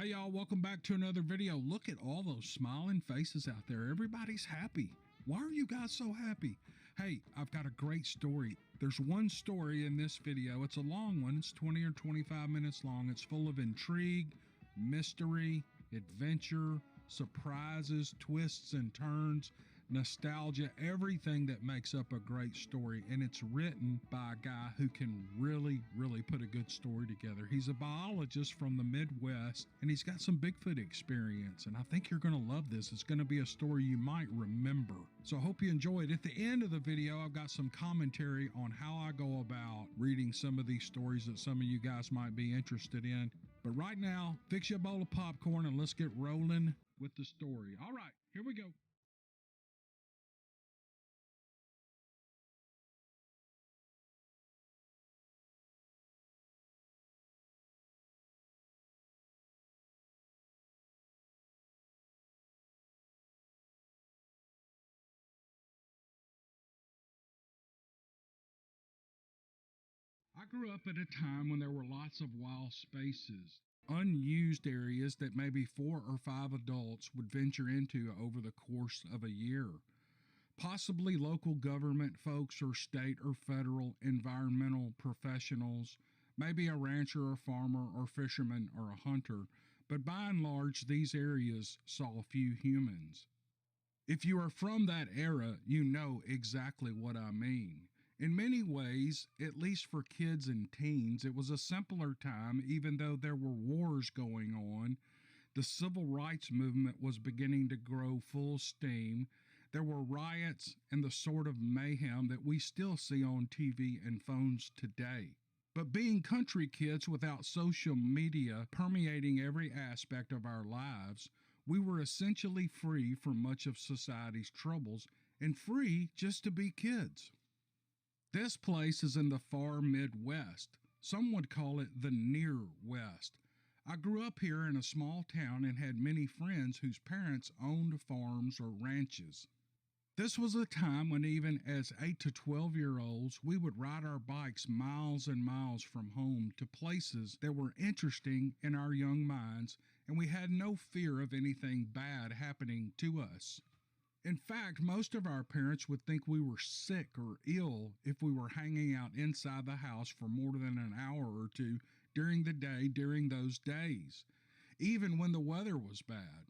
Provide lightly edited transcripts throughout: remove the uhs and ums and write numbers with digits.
Hey y'all, welcome back to another video. Look at all those smiling faces out there. Everybody's happy. Why are you guys so happy? Hey, I've got a great story. There's one story in this video. It's a long one. It's 20 or 25 minutes long. It's full of intrigue, mystery, adventure, surprises, twists and turns, nostalgia, everything that makes up a great story. And it's written by a guy who can really put a good story together. He's a biologist from the Midwest, and he's got some Bigfoot experience. And I think you're going to love this. It's going to be a story you might remember. So I hope you enjoy it. At the end of the video, I've got some commentary on how I go about reading some of these stories that some of you guys might be interested in. But right now, fix you a bowl of popcorn and let's get rolling with the story. All right, here we go. I grew up at a time when there were lots of wild spaces, unused areas that maybe 4 or 5 adults would venture into over the course of a year. Possibly local government folks or state or federal environmental professionals, maybe a rancher or farmer or fisherman or a hunter, but by and large these areas saw few humans. If you are from that era, you know exactly what I mean. In many ways, at least for kids and teens, it was a simpler time, even though there were wars going on. The civil rights movement was beginning to grow full steam. There were riots and the sort of mayhem that we still see on TV and phones today. But being country kids without social media permeating every aspect of our lives, we were essentially free from much of society's troubles and free just to be kids. This place is in the far Midwest. Some would call it the near West. I grew up here in a small town and had many friends whose parents owned farms or ranches. This was a time when even as 8 to 12-year-olds, we would ride our bikes miles and miles from home to places that were interesting in our young minds, and we had no fear of anything bad happening to us. In fact, most of our parents would think we were sick or ill if we were hanging out inside the house for more than an hour or two during the day during those days, even when the weather was bad.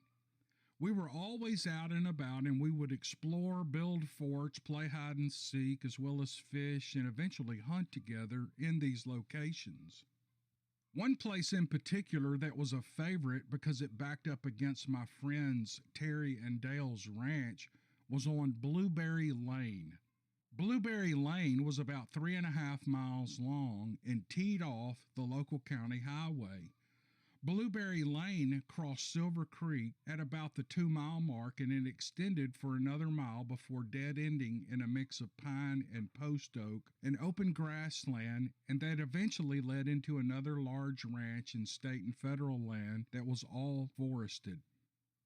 We were always out and about, and we would explore, build forts, play hide and seek, as well as fish and eventually hunt together in these locations. One place in particular that was a favorite because it backed up against my friends Terry and Dale's ranch was on Blueberry Lane. Blueberry Lane was about 3.5 miles long and teed off the local county highway. Blueberry Lane crossed Silver Creek at about the 2-mile mark, and it extended for another mile before dead-ending in a mix of pine and post oak and open grassland, and that eventually led into another large ranch and state and federal land that was all forested.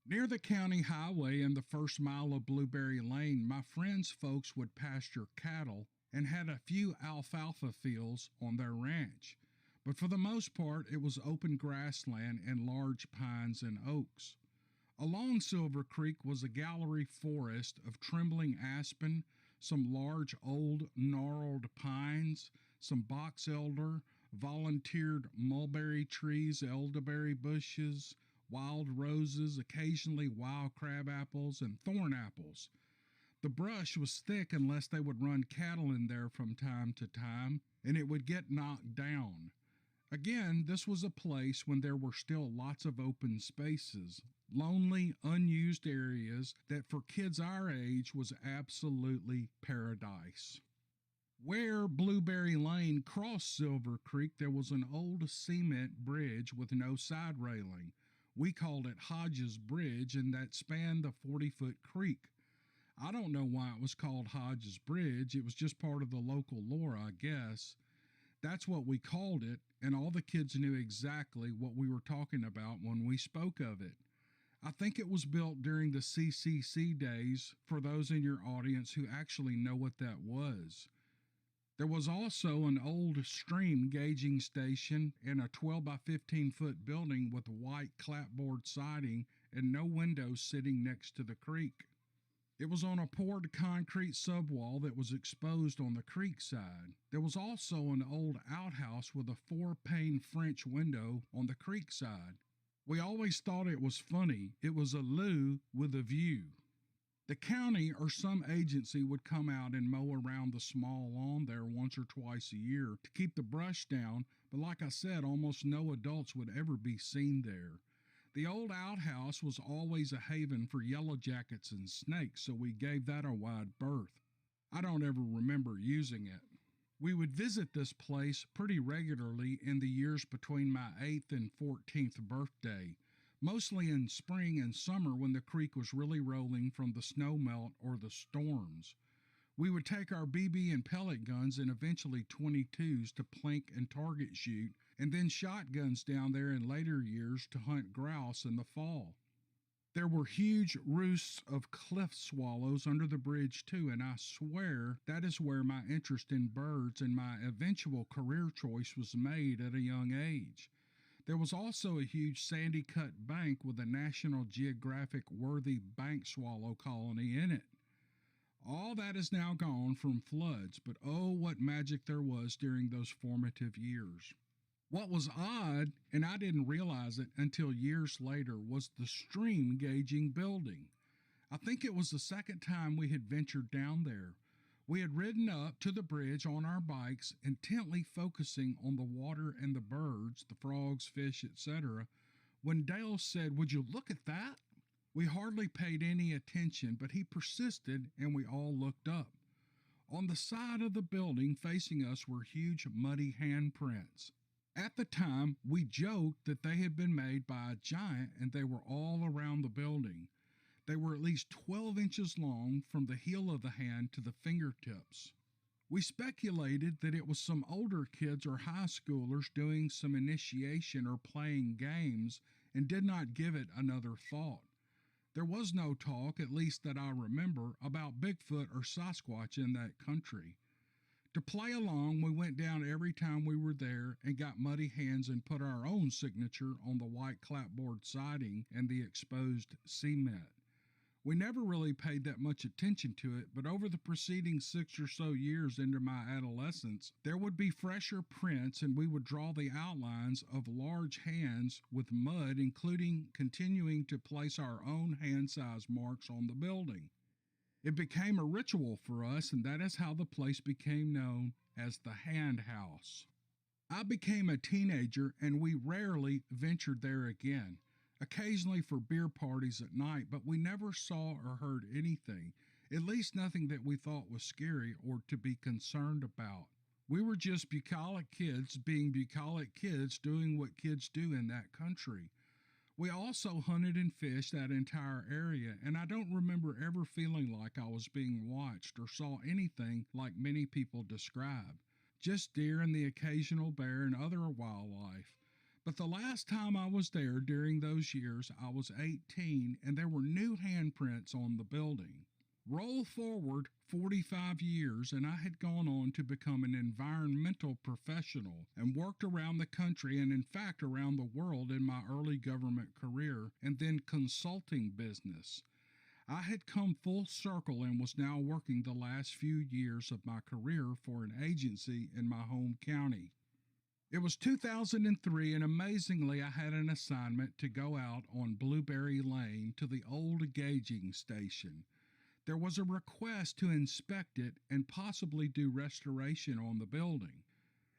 Near the county highway and the first mile of Blueberry Lane, my friends' folks would pasture cattle and had a few alfalfa fields on their ranch. But for the most part, it was open grassland and large pines and oaks. Along Silver Creek was a gallery forest of trembling aspen, some large old gnarled pines, some box elder, volunteered mulberry trees, elderberry bushes, wild roses, occasionally wild crab apples, and thorn apples. The brush was thick unless they would run cattle in there from time to time, and it would get knocked down. Again, this was a place when there were still lots of open spaces, lonely, unused areas that for kids our age was absolutely paradise. Where Blueberry Lane crossed Silver Creek, there was an old cement bridge with no side railing. We called it Hodges Bridge, and that spanned the 40-foot creek. I don't know why it was called Hodges Bridge. It was just part of the local lore, I guess. That's what we called it, and all the kids knew exactly what we were talking about when we spoke of it. I think it was built during the CCC days, for those in your audience who actually know what that was. There was also an old stream gauging station and a 12 by 15-foot building with white clapboard siding and no windows sitting next to the creek. It was on a poured concrete subwall that was exposed on the creek side. There was also an old outhouse with a 4-pane French window on the creek side. We always thought it was funny. It was a loo with a view. The county or some agency would come out and mow around the small lawn there once or twice a year to keep the brush down, but like I said, almost no adults would ever be seen there. The old outhouse was always a haven for yellow jackets and snakes, so we gave that a wide berth. I don't ever remember using it. We would visit this place pretty regularly in the years between my 8th and 14th birthday, mostly in spring and summer when the creek was really rolling from the snowmelt or the storms. We would take our BB and pellet guns and eventually 22s to plink and target shoot, and then shotguns down there in later years to hunt grouse in the fall. There were huge roosts of cliff swallows under the bridge too, and I swear that is where my interest in birds and my eventual career choice was made at a young age. There was also a huge sandy cut bank with a National Geographic worthy bank swallow colony in it. All that is now gone from floods, but oh, what magic there was during those formative years. What was odd, and I didn't realize it until years later, was the stream gauging building. I think it was the second time we had ventured down there. We had ridden up to the bridge on our bikes, intently focusing on the water and the birds, the frogs, fish, etc., when Dale said, "Would you look at that?" We hardly paid any attention, but he persisted, and we all looked up. On the side of the building facing us were huge muddy handprints. At the time, we joked that they had been made by a giant and they were all around the building. They were at least 12 inches long from the heel of the hand to the fingertips. We speculated that it was some older kids or high schoolers doing some initiation or playing games and did not give it another thought. There was no talk, at least that I remember, about Bigfoot or Sasquatch in that country. To play along, we went down every time we were there and got muddy hands and put our own signature on the white clapboard siding and the exposed cement. We never really paid that much attention to it, but over the preceding 6 or so years into my adolescence, there would be fresher prints and we would draw the outlines of large hands with mud, including continuing to place our own hand-size marks on the building. It became a ritual for us, and that is how the place became known as the Hand House. I became a teenager, and we rarely ventured there again, occasionally for beer parties at night, but we never saw or heard anything, at least nothing that we thought was scary or to be concerned about. We were just bucolic kids being bucolic kids doing what kids do in that country. We also hunted and fished that entire area, and I don't remember ever feeling like I was being watched or saw anything like many people describe. Just deer and the occasional bear and other wildlife. But the last time I was there during those years, I was 18, and there were new handprints on the building. Roll forward 45 years, and I had gone on to become an environmental professional and worked around the country and in fact around the world in my early government career and then consulting business. I had come full circle and was now working the last few years of my career for an agency in my home county. It was 2003, and amazingly I had an assignment to go out on Blueberry Lane to the old gauging station. There was a request to inspect it and possibly do restoration on the building.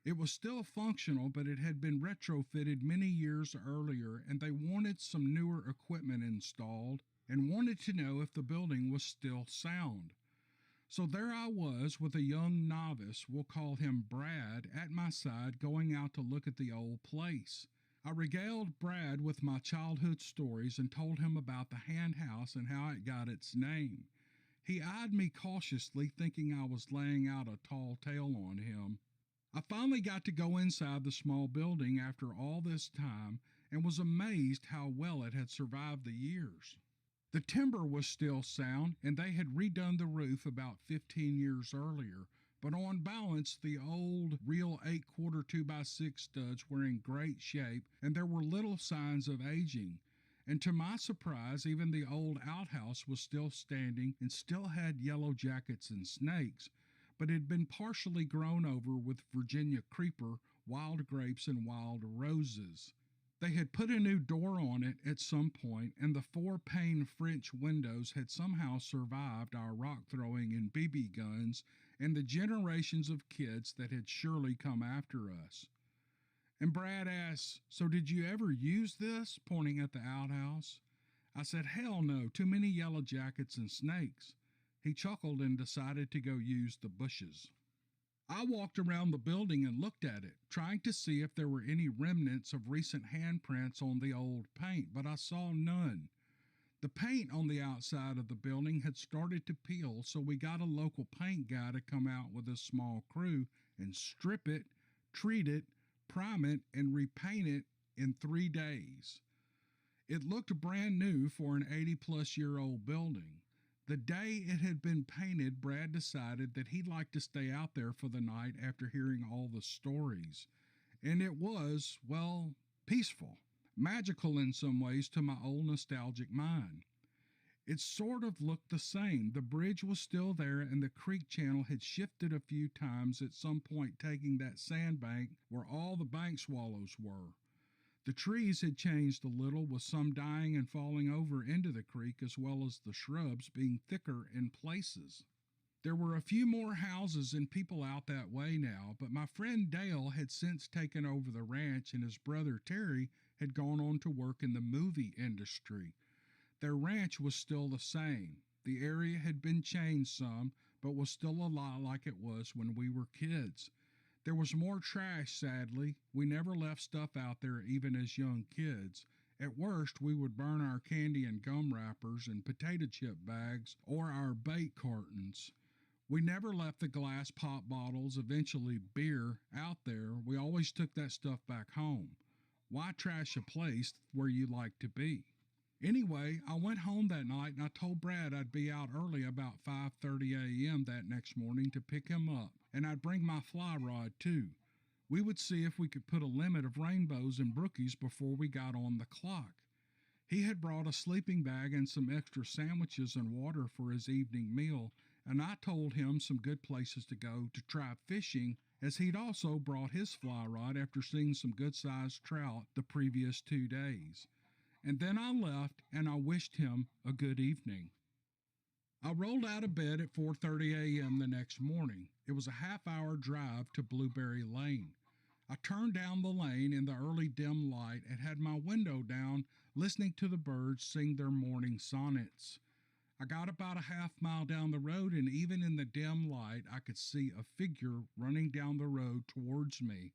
It was still functional, but it had been retrofitted many years earlier, and they wanted some newer equipment installed and wanted to know if the building was still sound. So there I was with a young novice, we'll call him Brad, at my side going out to look at the old place. I regaled Brad with my childhood stories and told him about the Hand House and how it got its name. He eyed me cautiously, thinking I was laying out a tall tale on him. I finally got to go inside the small building after all this time and was amazed how well it had survived the years. The timber was still sound, and they had redone the roof about 15 years earlier, but on balance, the old real 8/4 2x6 studs were in great shape, and there were little signs of aging. And to my surprise, even the old outhouse was still standing and still had yellow jackets and snakes, but it had been partially grown over with Virginia creeper, wild grapes, and wild roses. They had put a new door on it at some point, and the 4-pane French windows had somehow survived our rock throwing and BB guns and the generations of kids that had surely come after us. And Brad asked, "So did you ever use this?" pointing at the outhouse. I said, "Hell no, too many yellow jackets and snakes." He chuckled and decided to go use the bushes. I walked around the building and looked at it, trying to see if there were any remnants of recent handprints on the old paint, but I saw none. The paint on the outside of the building had started to peel, so we got a local paint guy to come out with a small crew and strip it, treat it, prime it, and repaint it in 3 days. It looked brand new for an 80-plus-year-old building. The day it had been painted, Brad decided that he'd like to stay out there for the night after hearing all the stories. And it was, well, peaceful, magical in some ways to my old nostalgic mind. It sort of looked the same. The bridge was still there, and the creek channel had shifted a few times, at some point taking that sandbank where all the bank swallows were. The trees had changed a little, with some dying and falling over into the creek, as well as the shrubs being thicker in places. There were a few more houses and people out that way now, but my friend Dale had since taken over the ranch, and his brother Terry had gone on to work in the movie industry. Their ranch was still the same. The area had been changed some, but was still a lot like it was when we were kids. There was more trash, sadly. We never left stuff out there even as young kids. At worst, we would burn our candy and gum wrappers and potato chip bags or our bait cartons. We never left the glass pop bottles, eventually beer, out there. We always took that stuff back home. Why trash a place where you like to be? Anyway, I went home that night and I told Brad I'd be out early about 5:30 a.m. that next morning to pick him up, and I'd bring my fly rod too. We would see if we could put a limit of rainbows and brookies before we got on the clock. He had brought a sleeping bag and some extra sandwiches and water for his evening meal, and I told him some good places to go to try fishing, as he'd also brought his fly rod after seeing some good-sized trout the previous 2 days. And then I left, and I wished him a good evening. I rolled out of bed at 4:30 a.m. the next morning. It was a half-hour drive to Blueberry Lane. I turned down the lane in the early dim light and had my window down, listening to the birds sing their morning sonnets. I got about a half-mile down the road, and even in the dim light, I could see a figure running down the road towards me.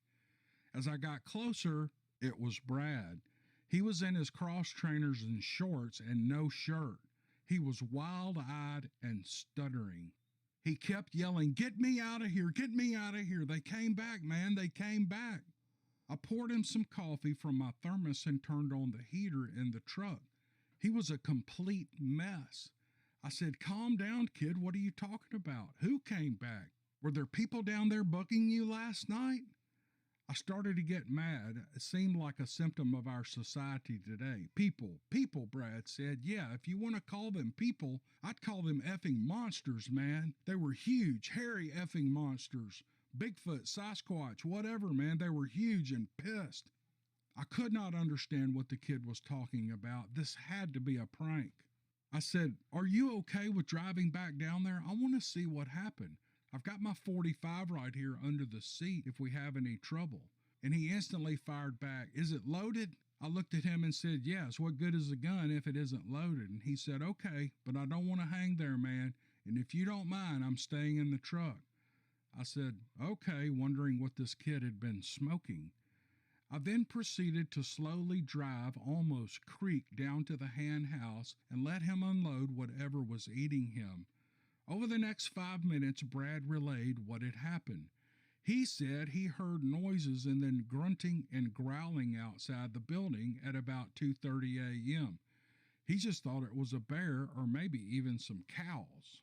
As I got closer, it was Brad. He was in his cross trainers and shorts and no shirt. He was wild-eyed and stuttering. He kept yelling, "Get me out of here! Get me out of here! They came back, man! They came back!" I poured him some coffee from my thermos and turned on the heater in the truck. He was a complete mess. I said, "Calm down, kid. What are you talking about? Who came back? Were there people down there bucking you last night?" I started to get mad. It seemed like a symptom of our society today. People, Brad said. "Yeah, if you want to call them people, I'd call them effing monsters, man. They were huge, hairy effing monsters. Bigfoot, Sasquatch, whatever, man. They were huge and pissed." I could not understand what the kid was talking about. This had to be a prank. I said, "Are you okay with driving back down there? I want to see what happened. I've got my 45 right here under the seat if we have any trouble." And he instantly fired back, "Is it loaded?" I looked at him and said, "Yes, what good is a gun if it isn't loaded?" And he said, "Okay, but I don't want to hang there, man. And if you don't mind, I'm staying in the truck." I said, "Okay," wondering what this kid had been smoking. I then proceeded to slowly drive, almost creak, down to the hand house and let him unload whatever was eating him. Over the next 5 minutes, Brad relayed what had happened. He said he heard noises and then grunting and growling outside the building at about 2:30 a.m. He just thought it was a bear or maybe even some cows.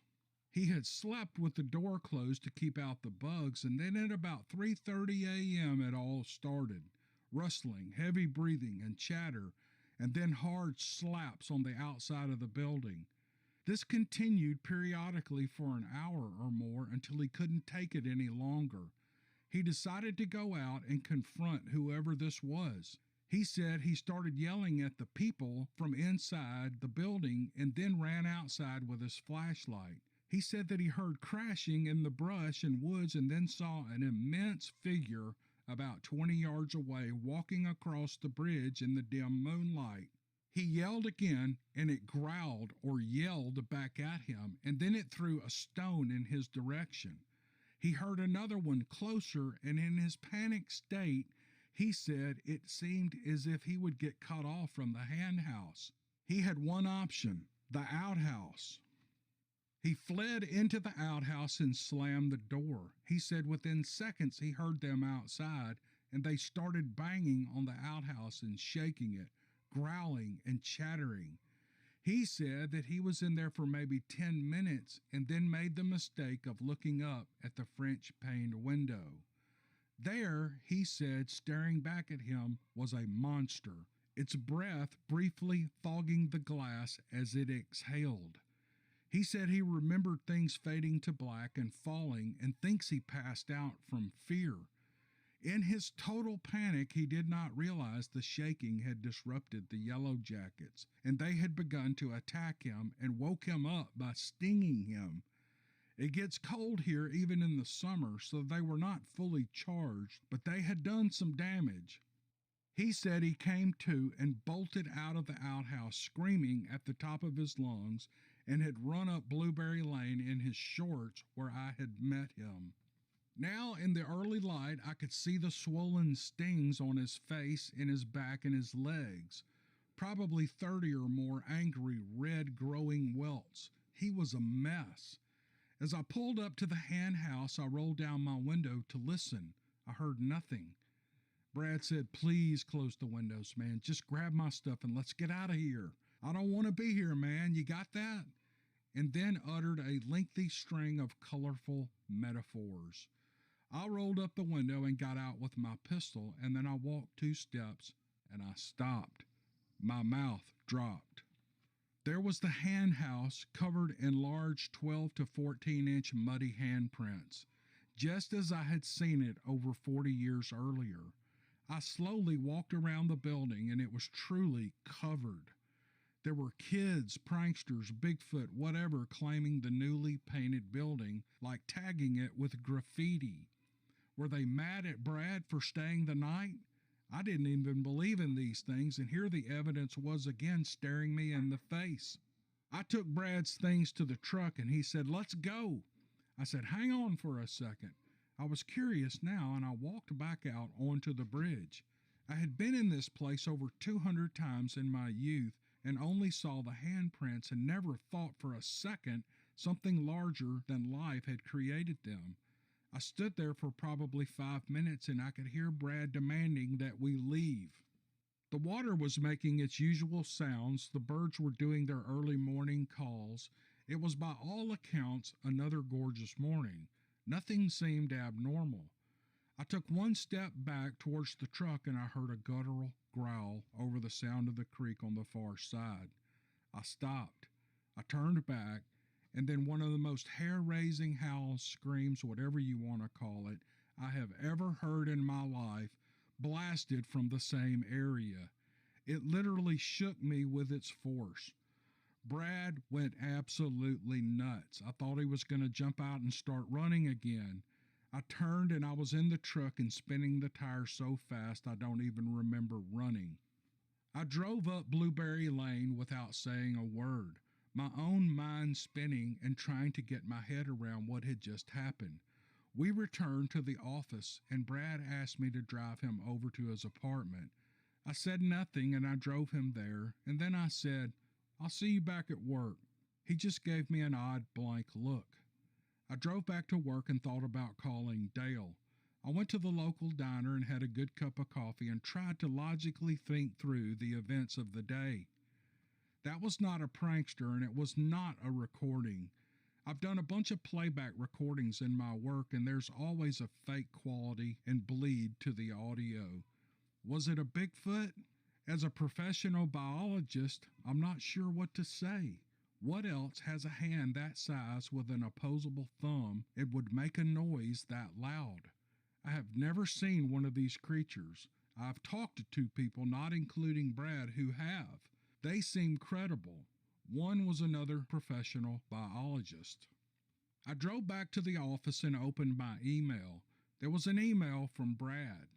He had slept with the door closed to keep out the bugs, and then at about 3:30 a.m. it all started. Rustling, heavy breathing, and chatter, and then hard slaps on the outside of the building. This continued periodically for an hour or more until he couldn't take it any longer. He decided to go out and confront whoever this was. He said he started yelling at the people from inside the building and then ran outside with his flashlight. He said that he heard crashing in the brush and woods and then saw an immense figure about 20 yards away walking across the bridge in the dim moonlight. He yelled again, and it growled or yelled back at him, and then it threw a stone in his direction. He heard another one closer, and in his panicked state, he said it seemed as if he would get cut off from the hen house. He had one option, the outhouse. He fled into the outhouse and slammed the door. He said within seconds he heard them outside, and they started banging on the outhouse and shaking it, growling and chattering. He said that he was in there for maybe 10 minutes and then made the mistake of looking up at the French paned window. There, he said, staring back at him, was a monster, its breath briefly fogging the glass as it exhaled. He said he remembered things fading to black and falling and thinks he passed out from fear. In his total panic, he did not realize the shaking had disrupted the yellow jackets, and they had begun to attack him and woke him up by stinging him. It gets cold here even in the summer, so they were not fully charged, but they had done some damage. He said he came to and bolted out of the outhouse screaming at the top of his lungs and had run up Blueberry Lane in his shorts where I had met him. Now in the early light I could see the swollen stings on his face, in his back, and his legs. Probably 30 or more angry, red, growing welts. He was a mess. As I pulled up to the hen house, I rolled down my window to listen. I heard nothing. Brad said, "Please close the windows, man. Just grab my stuff and let's get out of here. I don't want to be here, man. You got that?" And then uttered a lengthy string of colorful metaphors. I rolled up the window and got out with my pistol, and then I walked 2 steps and I stopped. My mouth dropped. There was the hen house covered in large 12 to 14-inch muddy handprints, just as I had seen it over 40 years earlier. I slowly walked around the building, and it was truly covered. There were kids, pranksters, Bigfoot, whatever, claiming the newly painted building, like tagging it with graffiti. Were they mad at Brad for staying the night? I didn't even believe in these things, and here the evidence was again staring me in the face. I took Brad's things to the truck, and he said, "Let's go." I said, "Hang on for a second." I was curious now, and I walked back out onto the bridge. I had been in this place over 200 times in my youth and only saw the handprints and never thought for a second something larger than life had created them. I stood there for probably 5 minutes, and I could hear Brad demanding that we leave. The water was making its usual sounds. The birds were doing their early morning calls. It was by all accounts another gorgeous morning. Nothing seemed abnormal. I took 1 step back towards the truck, and I heard a guttural growl over the sound of the creek on the far side. I stopped. I turned back, and then one of the most hair-raising howls, screams, whatever you want to call it, I have ever heard in my life, blasted from the same area. It literally shook me with its force. Brad went absolutely nuts. I thought he was going to jump out and start running again. I turned, and I was in the truck and spinning the tires so fast I don't even remember running. I drove up Blueberry Lane without saying a word, my own mind spinning and trying to get my head around what had just happened. We returned to the office, and Brad asked me to drive him over to his apartment. I said nothing, and I drove him there, and then I said, "I'll see you back at work." He just gave me an odd blank look. I drove back to work and thought about calling Dale. I went to the local diner and had a good cup of coffee and tried to logically think through the events of the day. That was not a prankster, and it was not a recording. I've done a bunch of playback recordings in my work, and there's always a fake quality and bleed to the audio. Was it a Bigfoot? As a professional biologist, I'm not sure what to say. What else has a hand that size with an opposable thumb and would make a noise that loud? I have never seen one of these creatures. I've talked to two people, not including Brad, who have. They seem credible. One was another professional biologist. I drove back to the office and opened my email. There was an email from Brad.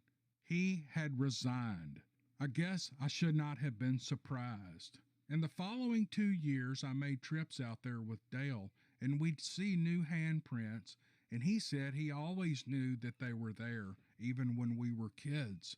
He had resigned. I guess I should not have been surprised. In the following 2 years, I made trips out there with Dale, and we'd see new handprints, and he said he always knew that they were there, even when we were kids.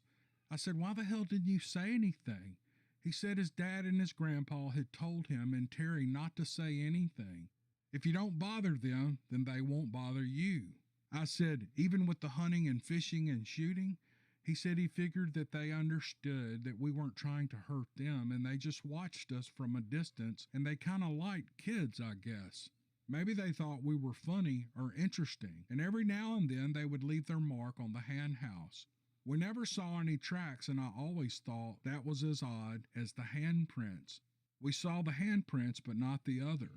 I said, "Why the hell didn't you say anything?" He said his dad and his grandpa had told him and Terry not to say anything. If you don't bother them, then they won't bother you. I said, even with the hunting and fishing and shooting? He said he figured that they understood that we weren't trying to hurt them and they just watched us from a distance and they kind of liked kids, I guess. Maybe they thought we were funny or interesting, and every now and then they would leave their mark on the hen house. We never saw any tracks, and I always thought that was as odd as the handprints. We saw the handprints, but not the other.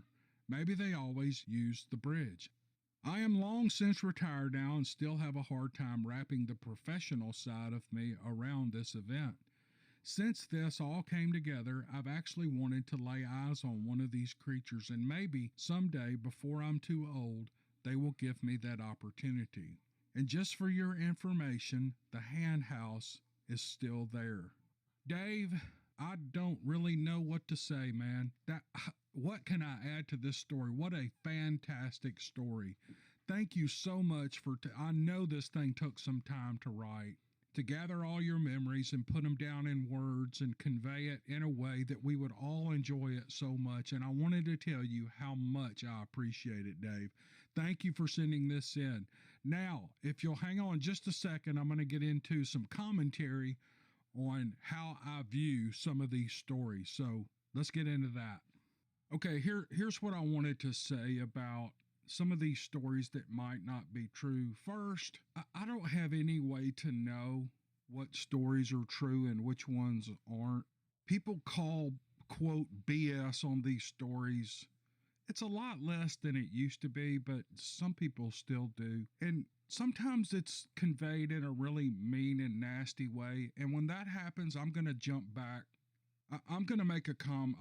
Maybe they always used the bridge. I am long since retired now and still have a hard time wrapping the professional side of me around this event. Since this all came together, I've actually wanted to lay eyes on one of these creatures, and maybe someday, before I'm too old, they will give me that opportunity. And just for your information, the hand house is still there. Dave, I don't really know what to say, man. What can I add to this story? What a fantastic story. Thank you so much I know this thing took some time to write, to gather all your memories and put them down in words and convey it in a way that we would all enjoy it so much. And I wanted to tell you how much I appreciate it, Dave. Thank you for sending this in. Now, if you'll hang on just a second, I'm going to get into some commentary on how I view some of these stories. So let's get into that. Okay, here's what I wanted to say about some of these stories that might not be true. First, I don't have any way to know what stories are true and which ones aren't. People call, quote, BS on these stories. It's a lot less than it used to be, but some people still do. And sometimes it's conveyed in a really mean and nasty way. And when that happens, I'm going to jump back. I'm going to make a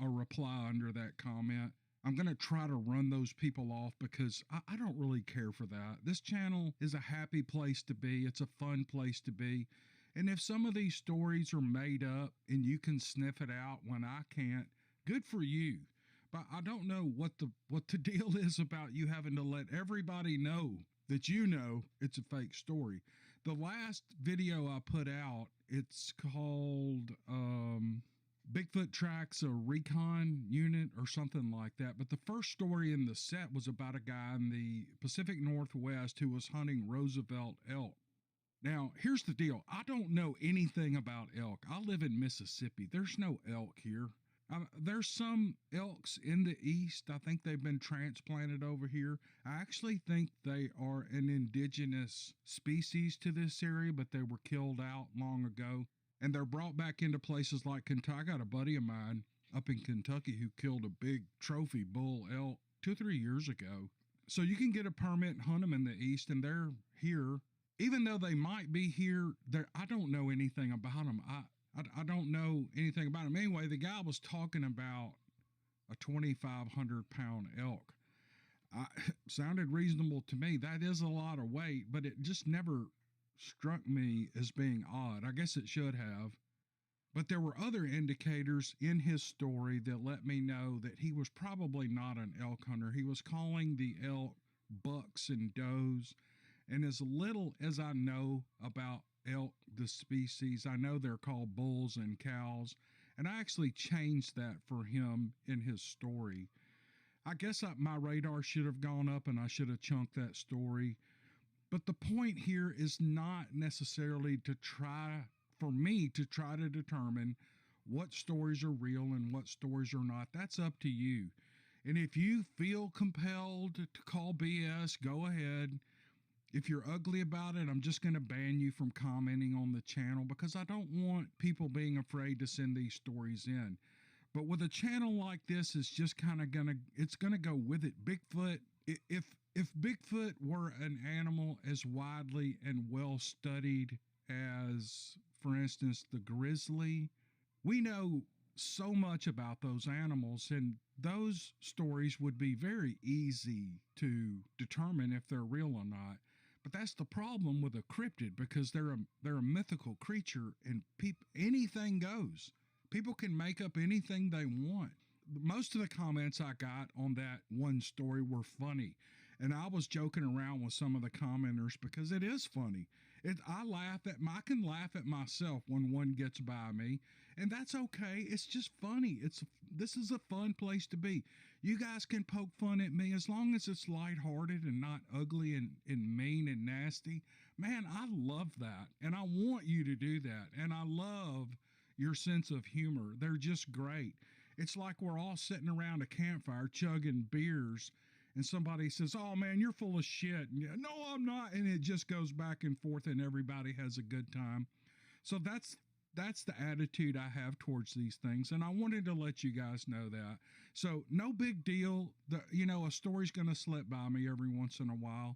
reply under that comment. I'm going to try to run those people off because I don't really care for that. This channel is a happy place to be. It's a fun place to be. And if some of these stories are made up and you can sniff it out when I can't, good for you. But I don't know what the deal is about you having to let everybody know that you know it's a fake story. The last video I put out, it's called Bigfoot Tracks a Recon Unit or something like that. But the first story in the set was about a guy in the Pacific Northwest who was hunting Roosevelt elk. Now, here's the deal. I don't know anything about elk. I live in Mississippi. There's no elk here. There's some elks in the east. I think they've been transplanted over here. I actually think they are an indigenous species to this area, but they were killed out long ago. And they're brought back into places like Kentucky. I got a buddy of mine up in Kentucky who killed a big trophy bull elk 2 or 3 years ago. So you can get a permit and hunt them in the east, and they're here. Even though they might be here, I don't know anything about them. I don't know anything about them. Anyway, the guy was talking about a 2,500-pound elk. Sounded reasonable to me. That is a lot of weight, but it just never struck me as being odd. I guess it should have. But there were other indicators in his story that let me know that he was probably not an elk hunter. He was calling the elk bucks and does. And as little as I know about elk, the species, I know they're called bulls and cows. And I actually changed that for him in his story. I guess my radar should have gone up and I should have chunked that story. But the point here is not necessarily for me to try to determine what stories are real and what stories are not. That's up to you. And if you feel compelled to call BS, go ahead. If you're ugly about it, I'm just going to ban you from commenting on the channel because I don't want people being afraid to send these stories in. But with a channel like this, it's just kind of gonna go with it. Bigfoot, if Bigfoot were an animal as widely and well studied as, for instance, the grizzly, we know so much about those animals, and those stories would be very easy to determine if they're real or not. But that's the problem with a cryptid, because they're a mythical creature, and anything goes. People can make up anything they want. Most of the comments I got on that one story were funny, and I was joking around with some of the commenters because it is funny. I can laugh at myself when one gets by me, and that's okay. It's just funny. This is a fun place to be. You guys can poke fun at me as long as it's lighthearted and not ugly and mean and nasty. Man, I love that, and I want you to do that, and I love your sense of humor. They're just great. It's like we're all sitting around a campfire chugging beers, and somebody says, "Oh man, you're full of shit." And, no, I'm not. And it just goes back and forth, and everybody has a good time. So that's the attitude I have towards these things, and I wanted to let you guys know that. So no big deal. A story's going to slip by me every once in a while,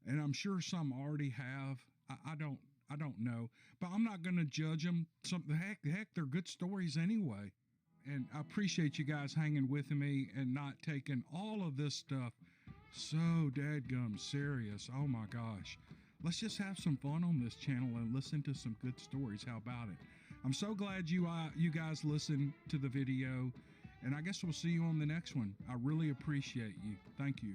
and I'm sure some already have. I don't know, but I'm not going to judge them. Heck, they're good stories anyway. And I appreciate you guys hanging with me and not taking all of this stuff so dadgum serious. Oh my gosh. Let's just have some fun on this channel and listen to some good stories. How about it? I'm so glad you guys listened to the video, and I guess we'll see you on the next one. I really appreciate you. Thank you.